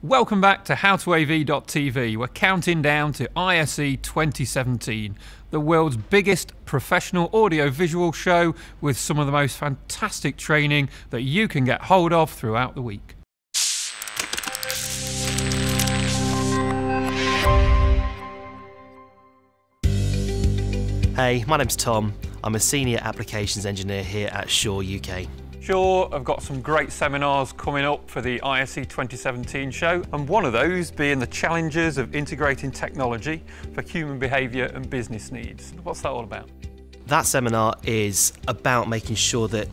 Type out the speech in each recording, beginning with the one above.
Welcome back to HowToAV.tv. We're counting down to ISE 2017, the world's biggest professional audio-visual show with some of the most fantastic training that you can get hold of throughout the week. Hey, my name's Tom. I'm a Senior Applications Engineer here at Shure UK. Sure, I've got some great seminars coming up for the ISE 2017 show, and one of those being the challenges of integrating technology for human behaviour and business needs. What's that all about? That seminar is about making sure that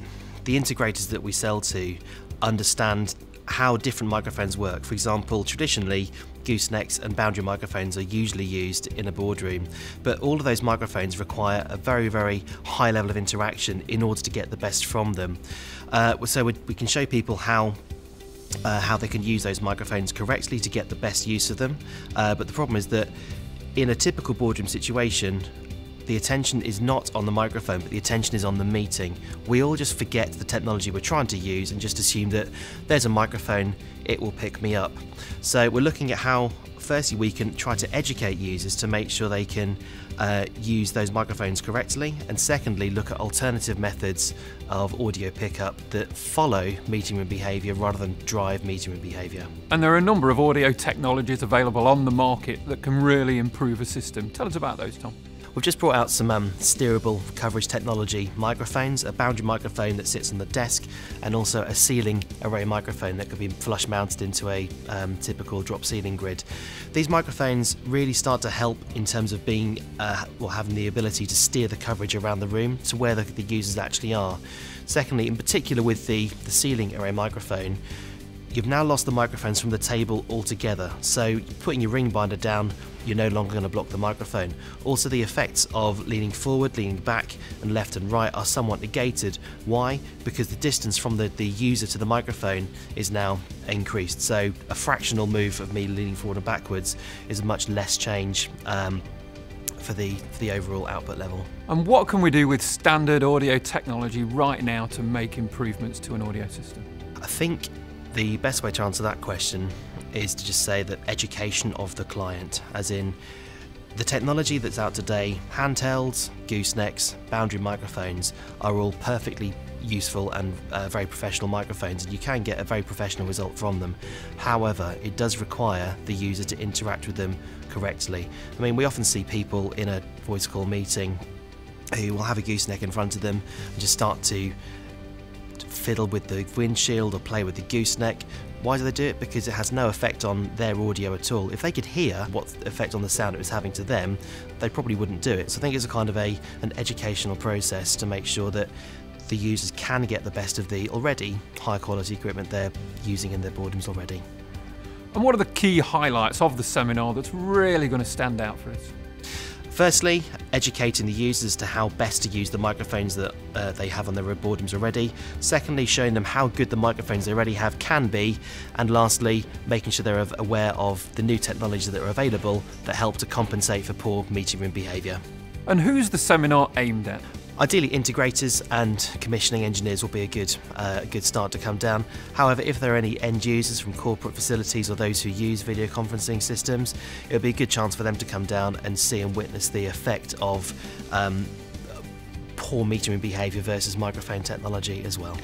the integrators that we sell to understand how different microphones work. For example, traditionally, goosenecks and boundary microphones are usually used in a boardroom, but all of those microphones require a very, very high level of interaction in order to get the best from them. So we can show people how they can use those microphones correctly to get the best use of them. But the problem is that in a typical boardroom situation, the attention is not on the microphone, but the attention is on the meeting. We all just forget the technology we're trying to use and just assume that there's a microphone, it will pick me up. So we're looking at how, firstly, we can try to educate users to make sure they can use those microphones correctly, and secondly, look at alternative methods of audio pickup that follow meeting room behaviour rather than drive meeting room behaviour. And there are a number of audio technologies available on the market that can really improve a system. Tell us about those, Tom. We've just brought out some steerable coverage technology microphones, a boundary microphone that sits on the desk, and also a ceiling array microphone that could be flush mounted into a typical drop ceiling grid. These microphones really start to help in terms of being, having the ability to steer the coverage around the room to where the users actually are. Secondly, in particular with the ceiling array microphone, you've now lost the microphones from the table altogether, so putting your ring binder down, you're no longer going to block the microphone. Also, the effects of leaning forward, leaning back and left and right are somewhat negated. Why? Because the distance from the user to the microphone is now increased, so a fractional move of me leaning forward and backwards is much less change for the overall output level. And what can we do with standard audio technology right now to make improvements to an audio system? I think the best way to answer that question is to just say that education of the client, as in the technology that's out today, handhelds, goosenecks, boundary microphones are all perfectly useful and very professional microphones, and you can get a very professional result from them. However, it does require the user to interact with them correctly. I mean, we often see people in a voice call meeting who will have a gooseneck in front of them and just start to fiddle with the windshield or play with the gooseneck. Why do they do it? Because it has no effect on their audio at all. If they could hear what effect on the sound it was having to them, they probably wouldn't do it. So I think it's a kind of an educational process to make sure that the users can get the best of the already high quality equipment they're using in their boardrooms already. And what are the key highlights of the seminar that's really going to stand out for us? Firstly, educating the users to how best to use the microphones that they have on their boardrooms already. Secondly, showing them how good the microphones they already have can be. And lastly, making sure they're aware of the new technologies that are available that help to compensate for poor meeting room behaviour. And who's the seminar aimed at? Ideally, integrators and commissioning engineers will be a good start to come down. However, if there are any end users from corporate facilities or those who use video conferencing systems, it'll be a good chance for them to come down and see and witness the effect of poor meeting room behaviour versus microphone technology as well.